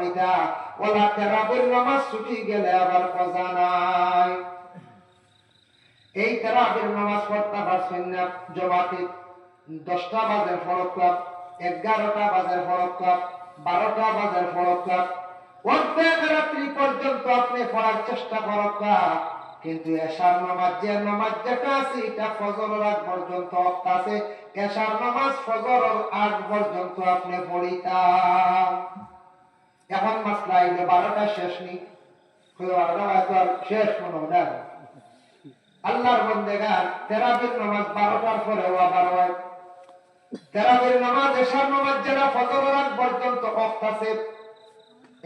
দিতা ওলা তেরাবির নামাজ ছুটি গেলে আবার কজা নাই। এই তেরাবির নামাজ পড়তে পারছেন না জমাতে 10টা বাজে ফরজ ক্লাব, 11টা বাজে ফরজ ক্লাব, 12টা বাজে ফরজ ক্লাব, অর্ধেক রাত্রি পর্যন্ত আপনি পড়ার চেষ্টা করেন, কিন্তু এশার নামাজ যেটা আছে এটা ফজরের আগ পর্যন্ত আছে। এশার নামাজ ফজরের আগ পর্যন্ত আপনি পড়িতাম। এখন মাসলা হইলো 12টা শেষ নি, 12টা শেষ মনে হয় না। আল্লাহর বান্দাগার তারাবির নামাজ 12টার পরেও আবার হয়। তারাবির নামাজ এশার নামাজ যারা ফজরের আগ পর্যন্ত ওয়াক্ত আছে,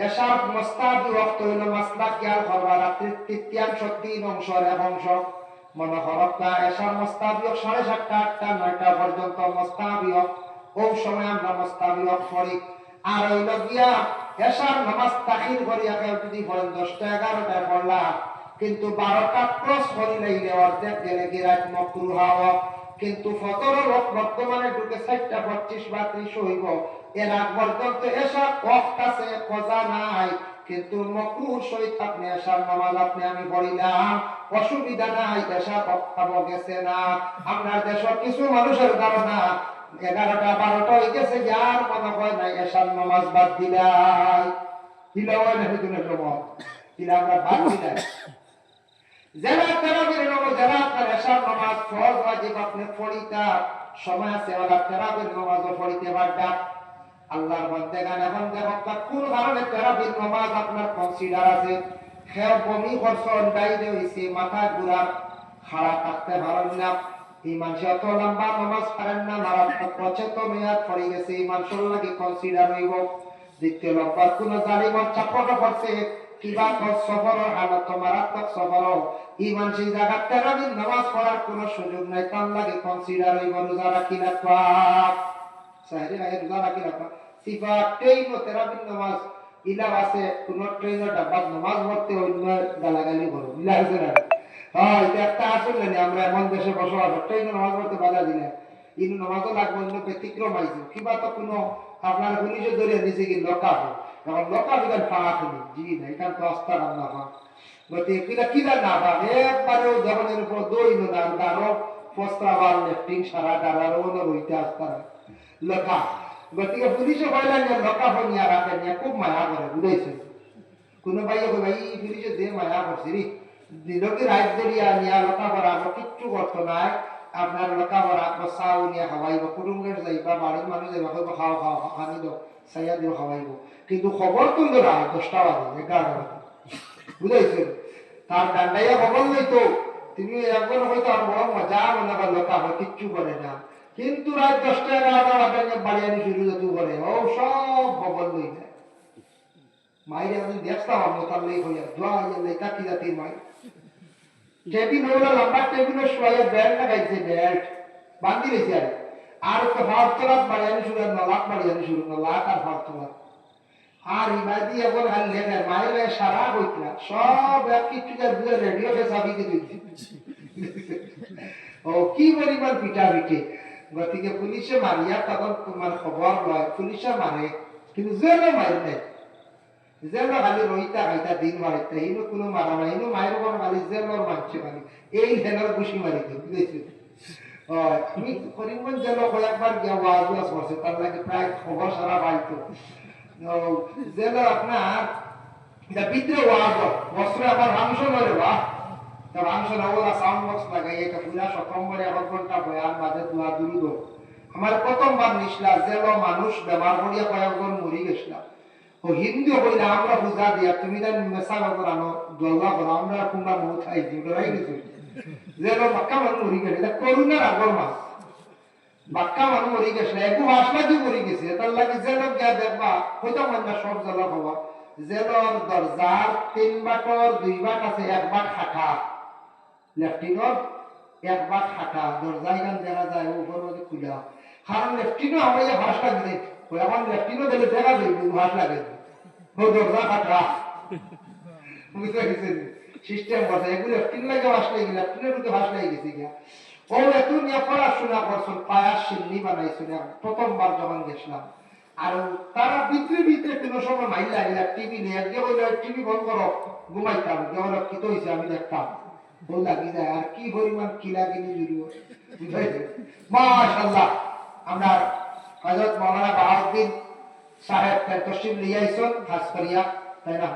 এশার মুস্তাহাবি ওয়াক্ত হইল মাসলা খেয়াল করবা, রাত্রির তৃতীয়াংশ 3 অংশের 1 অংশ মনে হরকা। এশার মুস্তাহাবি 7:30, 8টা 9টা পর্যন্ত মুস্তাহাবি ওই সময় আমরা মুস্তাহাবি পড়ি। আর হইল গিয়া এশার নামাজ তাখির করিয়া কেউ যদি পড়েন 10টা 11টায় পড়লা, কিন্তু 12টা ক্রস করিলে অর্ধেক গেলে গিরাত মাকরুহ হওয়া। কিন্তু ফজরের ওয়াক্ত বর্তমানে ঢুকে 4টা 25 বা 30 হইব, এর আগ পর্যন্ত এশার ওয়াক্ত আছে, কজা নাই। কিন্তু মাকরুহ সহিত আপনি এশার নামাজ আপনি আমি পড়িলাম, অসুবিধা নাই, এশার ওয়াক্ত গেছে না। আপনার দেশের কিছু মানুষের ধারণা 11টা 12টা হয়ে গেছে, যার মনে হয় নাই এশার নামাজ বাদ দিলাই, দিলা হয় না দিনের সময় দিলা আমরা বাদ দিলাই। যারা তারাবির নামাজ, যারা আপনার এশার নামাজ ফরজ ওয়াজিব আপনি পড়িতা সময় আছে, ওরা তারাবির নামাজও পড়িতে পারবা। আল্লাহর বান্দাগান এখন দেখো কোন কারণে তারাবির নামাজ আপনার কনসিডার আছে। খেয়ে বমি করছেন, ডাইরে হইছে, মাথা ঘুরা, খাড়া থাকতে পারেন না, এই মানুষ এত লম্বা নামাজ পারেন না, মারাত্মক অচেতন হইয়া পড়ে গেছে, এই মানুষের লাগে কনসিডার হইব। দ্বিতীয় নম্বর কোন জালিমের চাপটা পড়ছে, কিবা সফর হালত মারাত্মক সফর, এই মানুষের জায়গা তারাবির নামাজ পড়ার কোন সুযোগ নাই, তার লাগে কনসিডার হইব। রোজা রাখি রাখবা, সাহেরি আগে রোজা রাখি রাখবা, সিফা ট্রেন ও তারাবির নামাজ ইলা আছে। কোন ট্রেনের ডাব্বাত নামাজ পড়তে অন্য গালাগালি করো, মিলা আছে না? হ্যাঁ, এটা একটা আসলে না, আমরা এমন দেশে বসবাস, ট্রেনের নামাজ পড়তে বাধা দিলে ইনু নামাজও লাগবে, অন্য ব্যতিক্রম আইছে। কিবা তো কোনো আপনার পুলিশে ধরে দিছে কি লকাপ, এখন লকাপ এখানে পাওয়া খুলি জি না, এখান তো আস্থা রান্না পা গতি কিনা কিনা না পা একবারেও ধরনের উপর দইল না, আরো প্রস্তাবাল লেফটিং সারা ডারারও রইতে আস্থা লেখা। গতিকে পুলিশে বললেন যে লকাপ নিয়ে রাখেন, খুব মায়া করে, বুঝেছে? কোনো ভাইয়া ভাই পুলিশে যে মায়া করছে রে, দিলকে রাইট দরিয়া নিয়ে লকা ভরা কিচ্ছু করতো নাই। আপনার লকা ভরা চাউ নিয়ে খাওয়াইব, কুটুম্বের যাইবা, বাড়ির মানুষ যাইবা, কইব খাও খাও খানি দাও, চাইয়া দিও খাওয়াইব। কিন্তু খবর তো না 10টা বাজে 11টা বাজে, বুঝাইছেন? তার ডান্ডাইয়া খবর লইতো, তিনি একজন হয়তো আর বড় মজা মনে কর লকা হয়, কিচ্ছু করে না। কিন্তু রাত 10টা 11টা বাজে বাড়ি আনি শুরু যেত করে, ও সব খবর লই যায়। মাইরে আমি দেখতাম আমরা তার লেখ হইয়া জোয়া লেখা কি জাতির মাই টেবিল হলো লম্বা, টেবিলের শোয়া বেল্ট লাগাইছে, বেল্ট বান্ধি রয়েছে। আর তো হাত তোলাত বাড়িয়ানি শুরু, নলাক বাড়িয়ানি শুরু, নলাক আর হাত তোলাত। আর ইবাদি এখন আর লেখা মাইরে সারা হইতরা সব এক কিছু বুঝে রেডিওতে চাবিতে দিচ্ছে। ও কি পরিমাণ পিঠা পিঠে। গতিকে পুলিশে মারিয়া তখন তোমার খবর লয়, পুলিশে মারে, কিন্তু জেলে মারি নেই, জেল খালি রইতা খাইতা দিন মারিতা, ইনো কোনো মারা নাই, ইনো মায়ের কোন খালি জেলর মারছে, খালি এই জেলর ঘুষি মারিতে, বুঝেছি? আমি করিমগঞ্জ জেল কয়েকবার গিয়া ওয়াজ ওয়াজ করছে, তার লাগে প্রায় খবর সারা পাইতো। জেল আপনার ভিতরে ওয়াজ বস্ত্রে আবার মাংস নয় বা মাংস না, ওরা সাউন্ড বক্স লাগাই এটা পুরা 1 নম্বরে 1 ঘন্টা বয়ান বাজে দোয়া দুরুদ। আমার প্রথমবার নিসলা জেল মানুষ বেমার পড়িয়া কয়েকজন মরি গেছিলাম। ও হিন্দু কইলা আমরা বুঝা দিয়া তুমি জানি মেসাবা করানো দোয়া করো, আমরা কুমড়া মৌ খাই দিই ডরাই গেছে। যেন বাক্কা মানুষ মরি গেছে, এটা করুণার আগর মাস, বাক্কা মানুষ মরি গেছে, একটু আসলা দিয়ে মরি গেছে। তার লাগে যেন গিয়া দেখবা হইতো মান্না সব জেল হওয়া, জেলর দরজার 3 বাটর 2 বাট আছে, 1 বাট খাটা, লেফটিনর 1 বাট খাটা, দরজা এখান দেখা যায় উপর মধ্যে খুলা। কারণ লেফটিনও আমার ভাস লাগবে, এখন লেফটিনও গেলে দেখা যাবে ভাস লাগে, দরজা খাটা, বুঝতে গেছেন? সিস্টেম কথা এগুলো লেফটিন লাগে ভাস লাগে, লেফটিনের দিকে ভাস লাগে গেছে গিয়া। ও এত নিয়ে পড়াশোনা করছেন, পায়াস সিন্নি বানাইছেন। প্রথমবার যখন গেছিলাম আর তারা ভিতরে ভিতরে কোনো সময় মাইল লাগিলা টিভি নিয়ে একদিন হইলো টিভি বন্ধ করো ঘুমাইতাম যেমন কি তো হয়েছে আমি দেখতাম বল লাগি যায় আর কি পরিমাণ কিলাকিলি জুড়িও বুঝাইছে মাশাআল্লাহ আমরা হযরত মাওলানা বাহাউদ্দিন সাহেব তশরিফ লিয়ে আইছেন খাস করিয়া তাই না